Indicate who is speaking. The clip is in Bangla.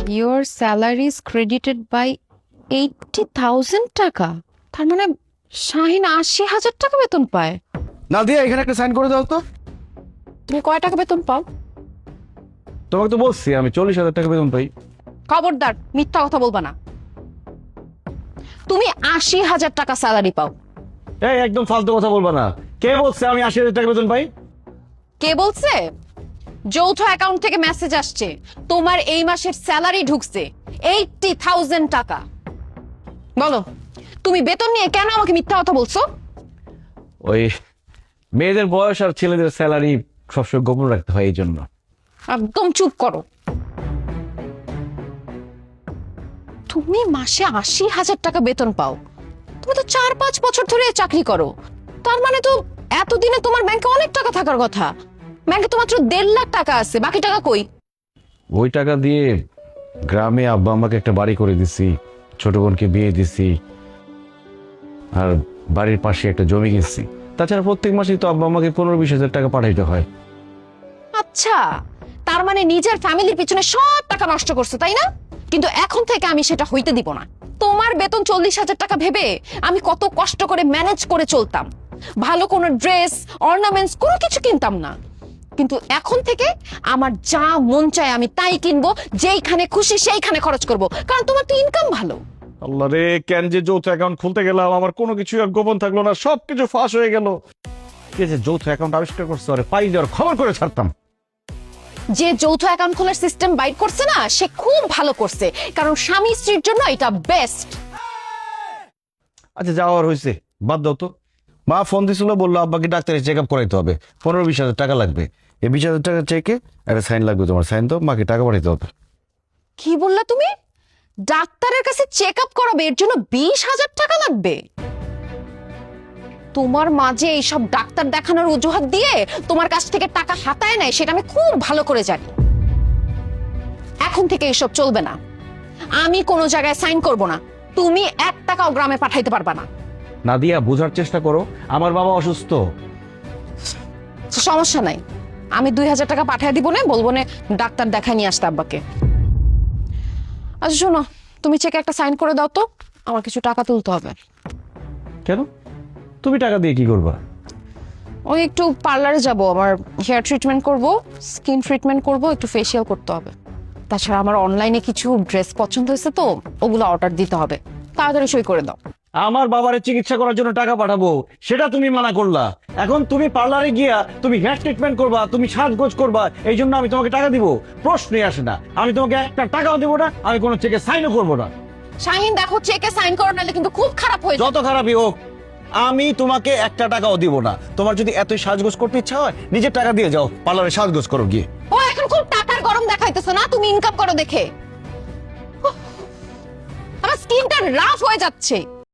Speaker 1: Your salary is credited by 80,000 টাকা। তার মানে শাহিন 80,000 টাকা বেতন পায়।
Speaker 2: নাদিয়া এখানে একটা সাইন করে দাও তো।
Speaker 1: তুমি কয় টাকা বেতন পাও?
Speaker 2: তোমাকে তো বলছি আমি 40,000 টাকা বেতন পাই।
Speaker 1: খবরদার, মিথ্যা কথা বলবা না। তুমি 80,000 টাকা স্যালারি পাও।
Speaker 2: এই একদম ফালতু কথা বলবা না। কে বলছে আমি 80,000 টাকা বেতন পাই?
Speaker 1: কে বলছে? যৌথ অ্যাকাউন্ট থেকে মেসেজ আসছে তোমার এই মাসের স্যালারি ঢুকছে 80,000 টাকা। বলো, তুমি বেতন নিয়ে কেন আমাকে মিথ্যা কথা বলছো?
Speaker 2: ওই মেয়েদের বয়স আর ছেলেদের স্যালারি সবসময় গোপন রাখতে হয় এই জন্য।
Speaker 1: একদম চুপ করো। তুমি মাসে 80,000 টাকা বেতন পাও। তুমি তো 4-5 বছর ধরে চাকরি করো। তার মানে তো এতদিনে তোমার ব্যাংকে অনেক টাকা থাকার কথা। ব্যাংকে তো মাত্র 1.5 লাখ টাকা আছে, বাকি টাকা কই?
Speaker 2: ওই টাকা দিয়ে গ্রামে আব্বা আমাকে একটা বাড়ি করে দিছি, ছোট বোনকে বিয়ে দিছি, আর বাড়ির পাশে একটা জমি কিনছি। তাছাড়া প্রত্যেক মাসেই তো আব্বা আমাকে 15-20 হাজার টাকা পাঠাইতে হয়।
Speaker 1: আচ্ছা, তার মানে নিজের ফ্যামিলির পিছনে সব টাকা নষ্ট করছো, তাই না? কিন্তু এখন থেকে আমি সেটা হইতে দিব না। তোমার বেতন 40,000 টাকা ভেবে আমি কত কষ্ট করে ম্যানেজ করে চলতাম। ভালো কোনো ড্রেস, অর্নামেন্টস কোনো কিছু কিনতাম না। কিন্তু এখন থেকে আমার যা মন চায় আমি তাই কিনবো, যেইখানে খুশি সেইখানে খরচ করব, কারণ তোমার তো ইনকাম ভালো।
Speaker 2: আল্লাহ রে, কেন যে যৌথ অ্যাকাউন্ট খুলতে গেলাম, আমার কোনো কিছু আর গোপন থাকলো না, সবকিছু ফাঁস হয়ে গেল। কে যে যৌথ অ্যাকাউন্ট আবিষ্কার করছে আরে পাই দেওয়ার খবর করে ছাড়তাম।
Speaker 1: যে যৌথ অ্যাকাউন্ট খোলার সিস্টেম বাইর করছে না, সে খুব ভালো করছে, কারণ স্বামী স্ত্রীর জন্য এটা বেস্ট।
Speaker 2: আচ্ছা যাওয়ার হয়েছে, বাদ দাও তো। মা ফোন দিছিল, বললো আব্বাকে ডাক্তারি চেক আপ করাইতে হবে, 15-20 হাজার টাকা লাগবে। এই 20,000 টাকা চেকে একটা সাইন লাগবে, তোমার সাইন তো মাকে টাকা পাঠাইতে হবে।
Speaker 1: কি বললা তুমি? ডাক্তারের কাছে চেক আপ করাবে, এর জন্য 20,000 টাকা লাগবে? তোমার মাঝে এইসব ডাক্তার দেখানোর অজুহাত দিয়ে তোমার কাছ থেকে টাকা হাতায় নেয়, সেটা আমি খুব ভালো করে জানি। এখন থেকে এসব চলবে না। আমি কোনো জায়গায় সাইন করব না। তুমি 1 টাকাও গ্রামে পাঠাইতে পারবা না।
Speaker 2: নাদিয়া বোঝার চেষ্টা করো, আমার বাবা অসুস্থ।
Speaker 1: সমস্যা নাই, আমি 2,000 টাকা পাঠিয়ে দিব না, বলবো না ডাক্তার দেখায় নিয়ে আসতে আব্বাকে। আচ্ছা শোনো, তুমি চেকে একটা সাইন করে দাও তো, আমার কিছু টাকা তুলতে হবে।
Speaker 2: কেন? তুমি টাকা দিয়ে কি করবা?
Speaker 1: ওই একটু পার্লারে যাব, আমার হেয়ার ট্রিটমেন্ট করব, স্কিন ট্রিটমেন্ট করব, একটু ফেসিয়াল করতে হবে। তাছাড়া আমার অনলাইনে কিছু ড্রেস পছন্দ হয়েছে তো, ওগুলো অর্ডার দিতে হবে। তাড়াতাড়ি সই করে দাও।
Speaker 2: আমার বাবারে চিকিৎসা করার জন্য টাকা পাঠাবো, সেটা তুমি মানা করলা। এখন তুমি পার্লারে গিয়া তুমি হেয়ার ট্রিটমেন্ট করবা, তুমি সাজগোজ করবা, এই জন্য আমি তোমাকে টাকা দিব? প্রশ্নই আসে না। আমি তোমাকে একটা টাকাও দেবো না, আমি কোনো চেকে সাইনও করবো না।
Speaker 1: শাহিন দেখো, চেকে সাইন করো, নাহলে কিন্তু খুব খারাপ হয়ে যাবে।
Speaker 2: যত খারাপই হোক, আমি তোমাকে একটা টাকাও দিব না। তোমার যদি এতই সাজগোজ করতে ইচ্ছা হয়, নিজের টাকা দিয়ে যাও, পার্লারে সাজগোজ করো গিয়ে।
Speaker 1: ও এখন খুব টাকার গরম দেখাইতেছো না, তুমি ইনকাম করো দেখে। উফ, আমার স্কিনটা রাফ হয়ে যাচ্ছে।